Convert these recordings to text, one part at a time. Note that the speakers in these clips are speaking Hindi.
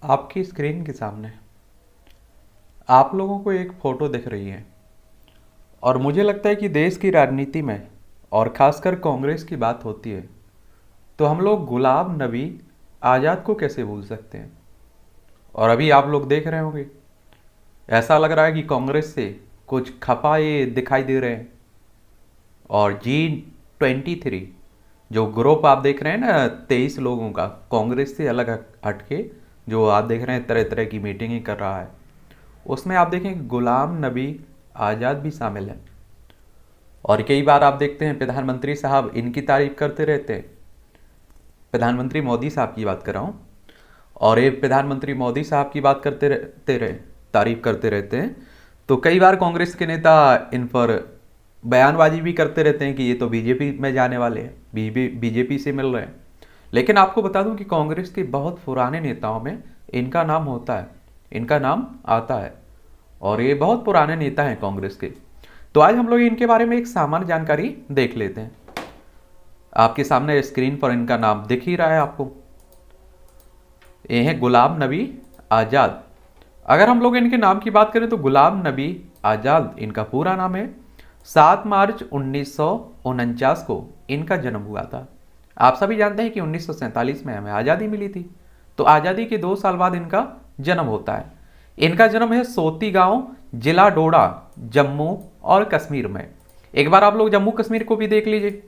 आपकी स्क्रीन के सामने आप लोगों को एक फ़ोटो दिख रही है और मुझे लगता है कि देश की राजनीति में और ख़ासकर कांग्रेस की बात होती है तो हम लोग गुलाम नबी आज़ाद को कैसे भूल सकते हैं। और अभी आप लोग देख रहे होंगे, ऐसा लग रहा है कि कांग्रेस से कुछ खपाए दिखाई दे रहे हैं। और G23 जो ग्रुप आप देख रहे हैं ना, 23 लोगों का, कांग्रेस से अलग हटके जो आप देख रहे हैं तरह तरह की मीटिंगें कर रहा है, उसमें आप देखें गुलाम नबी आज़ाद भी शामिल है। और कई बार आप देखते हैं प्रधानमंत्री साहब इनकी तारीफ करते रहते हैं। प्रधानमंत्री मोदी साहब की बात कर रहा हूँ। और ये प्रधानमंत्री मोदी साहब की बात करते रहते रहे, तारीफ करते रहते हैं, तो कई बार कांग्रेस के नेता इन पर बयानबाजी भी करते रहते हैं कि ये तो बीजेपी में जाने वाले हैं, बीजेपी से मिल रहे हैं। लेकिन आपको बता दूं कि कांग्रेस के बहुत पुराने नेताओं में इनका नाम होता है, इनका नाम आता है, और ये बहुत पुराने नेता हैं कांग्रेस के। तो आज हम लोग इनके बारे में एक सामान्य जानकारी देख लेते हैं। आपके सामने स्क्रीन पर इनका नाम दिख ही रहा है आपको, ये है गुलाम नबी आज़ाद। अगर हम लोग इनके नाम की बात करें तो गुलाम नबी आज़ाद इनका पूरा नाम है। 7 मार्च 1949 को इनका जन्म हुआ था। आप सभी जानते हैं कि 1947 में हमें आज़ादी मिली थी, तो आज़ादी के 2 साल बाद इनका जन्म होता है। इनका जन्म है सोती गांव, जिला डोडा, जम्मू और कश्मीर में। एक बार आप लोग जम्मू कश्मीर को भी देख लीजिए।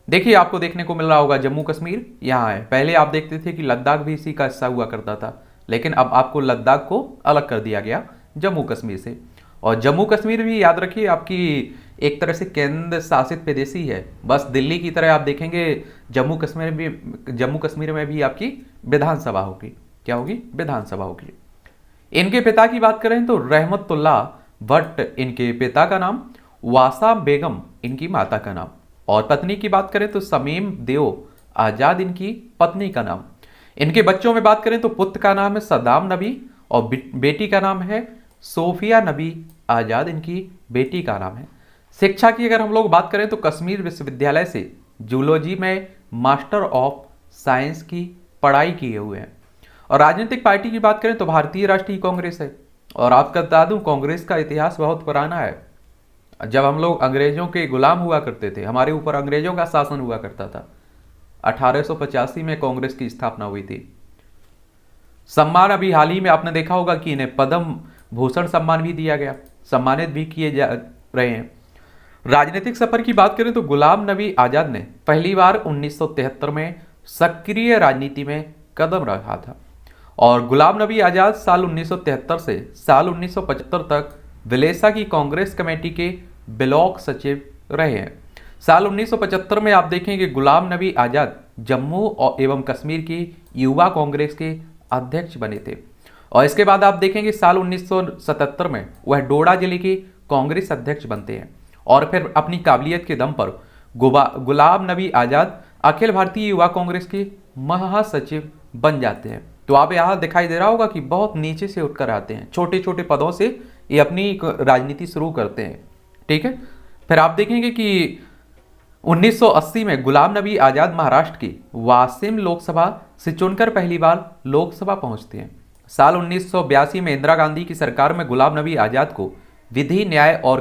देखिए, आपको देखने को मिल रहा होगा जम्मू कश्मीर यहाँ है। पहले आप देखते थे कि लद्दाख भी इसी का हिस्सा हुआ करता था, लेकिन अब आपको लद्दाख को अलग कर दिया गया जम्मू कश्मीर से। और जम्मू कश्मीर भी याद रखिए आपकी एक तरह से केंद्र शासित प्रदेश ही है। बस दिल्ली की तरह आप देखेंगे जम्मू कश्मीर में भी आपकी विधानसभा होगी। क्या होगी? विधानसभा होगी। इनके पिता की बात करें तो रहमतुल्लाह भट्ट इनके पिता का नाम, वासा बेगम इनकी माता का नाम, और पत्नी की बात करें तो समीम देव आजाद इनकी पत्नी का नाम। इनके बच्चों में बात करें तो पुत्र का नाम है सदाम नबी और बेटी का नाम है सोफिया नबी आजाद इनकी बेटी का नाम है। शिक्षा की अगर हम लोग बात करें तो कश्मीर विश्वविद्यालय से जूलॉजी में मास्टर ऑफ साइंस की पढ़ाई किए हुए हैं। और राजनीतिक पार्टी की बात करें तो भारतीय राष्ट्रीय कांग्रेस है। और आपको बता दूं, कांग्रेस का इतिहास बहुत पुराना है। जब हम लोग अंग्रेजों के गुलाम हुआ करते थे, हमारे ऊपर अंग्रेजों का शासन हुआ करता था, 1885 में कांग्रेस की स्थापना हुई थी। सम्मान अभी हाल ही में आपने देखा होगा कि इन्हें पद्म भूषण सम्मान भी दिया गया, सम्मानित भी किए जा रहे हैं। राजनीतिक सफर की बात करें तो गुलाम नबी आजाद ने पहली बार 1973 में सक्रिय राजनीति में कदम रखा था। और गुलाम नबी आजाद साल 1973 से साल 1975 तक विलेसा की कांग्रेस कमेटी के ब्लॉक सचिव रहे हैं। साल 1975 में आप देखेंगे गुलाम नबी आजाद जम्मू एवं कश्मीर की युवा कांग्रेस के अध्यक्ष बने थे। और इसके बाद आप देखेंगे साल 1977 में वह डोडा जिले के कांग्रेस अध्यक्ष बनते हैं। और फिर अपनी काबिलियत के दम पर गुलाम नबी आजाद अखिल भारतीय युवा कांग्रेस के महासचिव बन जाते हैं। तो आप यहाँ दिखाई दे रहा होगा कि बहुत नीचे से उठकर आते हैं, छोटे छोटे पदों से ये अपनी राजनीति शुरू करते हैं। ठीक है। फिर आप देखेंगे कि 1980 में गुलाम नबी आजाद महाराष्ट्र की वाशिम लोकसभा से चुनकर पहली बार लोकसभा पहुंचते हैं। साल 1982 में इंदिरा गांधी की सरकार में गुलाम नबी आजाद को विधि, न्याय और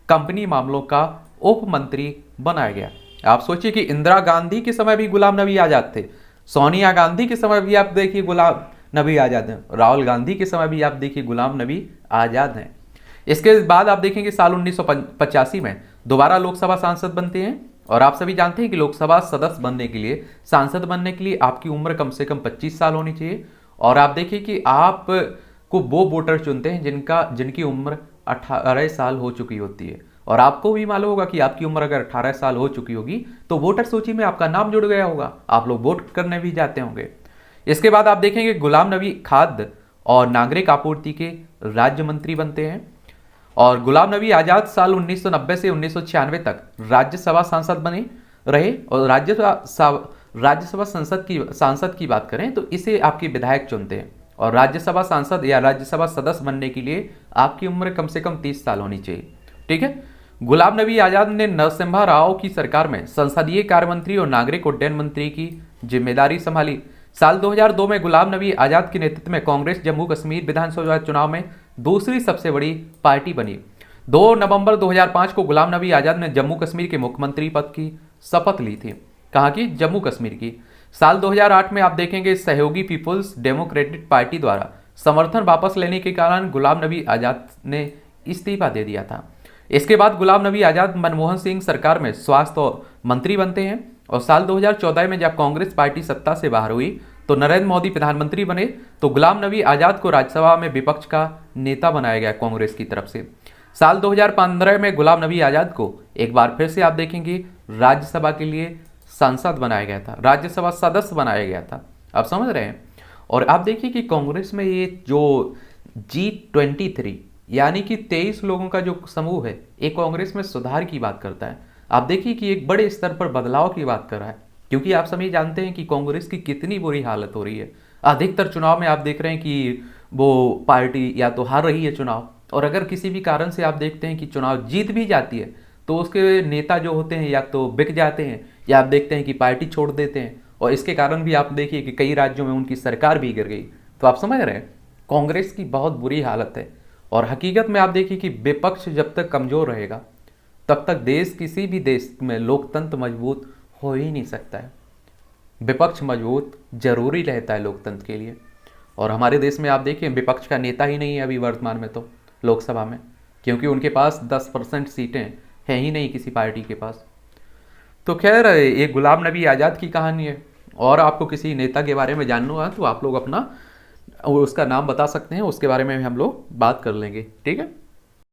कंपनी मामलों का उप मंत्री बनाया गया। आप सोचिए कि इंदिरा गांधी के समय भी गुलाम नबी आजाद थे, सोनिया गांधी के समय भी आप देखिए गुलाम नबी आजाद हैं, राहुल गांधी के समय भी आप देखिए गुलाम नबी आजाद हैं। इसके बाद आप देखेंगे साल 1985 में दोबारा लोकसभा सांसद बनते हैं। और आप सभी जानते हैं कि लोकसभा सदस्य बनने के लिए, सांसद बनने के लिए आपकी उम्र कम से कम 25 साल होनी चाहिए। और आप देखिए कि आप को वो वोटर चुनते हैं जिनकी उम्र 18 साल हो चुकी होती है। और आपको भी मालूम होगा कि आपकी उम्र अगर 18 साल हो चुकी होगी तो वोटर सूची में आपका नाम जुड़ गया होगा, आप लोग वोट करने भी जाते होंगे। इसके बाद आप देखेंगे गुलाम नबी खाद्य और नागरिक आपूर्ति के राज्य मंत्री बनते हैं। और गुलाम नबी आजाद साल 1990 से 1996 तक राज्यसभा सांसद बने रहे। और राज्यसभा सांसद की बात करें तो इसे आपके विधायक चुनते हैं। और राज्यसभा सांसद या राज्यसभा सदस्य बनने के लिए आपकी उम्र कम से कम 30 साल होनी चाहिए। ठीक है। गुलाम नबी आजाद ने नरसिम्हा राव की सरकार में संसदीय कार्य मंत्री और नागरिक उड्डयन मंत्री की जिम्मेदारी संभाली। साल 2002 में गुलाम नबी आज़ाद के नेतृत्व में कांग्रेस जम्मू कश्मीर विधानसभा चुनाव में दूसरी सबसे बड़ी पार्टी बनी। 2 नवंबर 2005 को गुलाम नबी आज़ाद ने जम्मू कश्मीर के मुख्यमंत्री पद की शपथ ली थी। कहाँ की? जम्मू कश्मीर की। साल 2008 में आप देखेंगे सहयोगी पीपुल्स डेमोक्रेटिक पार्टी द्वारा समर्थन वापस लेने के कारण गुलाम नबी आज़ाद ने इस्तीफा दे दिया था। इसके बाद गुलाम नबी आज़ाद मनमोहन सिंह सरकार में स्वास्थ्य मंत्री बनते हैं और साल 2014 में जब कांग्रेस पार्टी सत्ता से बाहर हुई तो नरेंद्र मोदी प्रधानमंत्री बने तो गुलाम नबी आज़ाद को राज्यसभा में विपक्ष का नेता बनाया गया कांग्रेस की तरफ से। साल 2015 में गुलाम नबी आज़ाद को एक बार फिर से आप देखेंगे राज्यसभा के लिए सांसद बनाया गया था, राज्यसभा सदस्य बनाया गया था। आप समझ रहे हैं। और आप देखिए कि कांग्रेस में ये जो G23 यानी कि 23 लोगों का जो समूह है, एक कांग्रेस में सुधार की बात करता है। आप देखिए कि एक बड़े स्तर पर बदलाव की बात कर रहा है, क्योंकि आप सभी जानते हैं कि कांग्रेस की कितनी बुरी हालत हो रही है। अधिकतर चुनाव में आप देख रहे हैं कि वो पार्टी या तो हार रही है चुनाव, और अगर किसी भी कारण से आप देखते हैं कि चुनाव जीत भी जाती है तो उसके नेता जो होते हैं या तो बिक जाते हैं या आप देखते हैं कि पार्टी छोड़ देते हैं, और इसके कारण भी आप देखिए कि कई राज्यों में उनकी सरकार भी गिर गई। तो आप समझ रहे हैं कांग्रेस की बहुत बुरी हालत है। और हकीकत में आप देखिए कि विपक्ष जब तक कमज़ोर रहेगा तब तक देश, किसी भी देश में लोकतंत्र मजबूत हो ही नहीं सकता है। विपक्ष मजबूत जरूरी रहता है लोकतंत्र के लिए। और हमारे देश में आप देखिए विपक्ष का नेता ही नहीं है अभी वर्तमान में तो लोकसभा में, क्योंकि उनके पास 10% सीटें हैं ही नहीं किसी पार्टी के पास। तो खैर ये गुलाम नबी आज़ाद की कहानी है। और आपको किसी नेता के बारे में जानना है तो आप लोग अपना उसका नाम बता सकते हैं, उसके बारे में हम लोग बात कर लेंगे। ठीक है।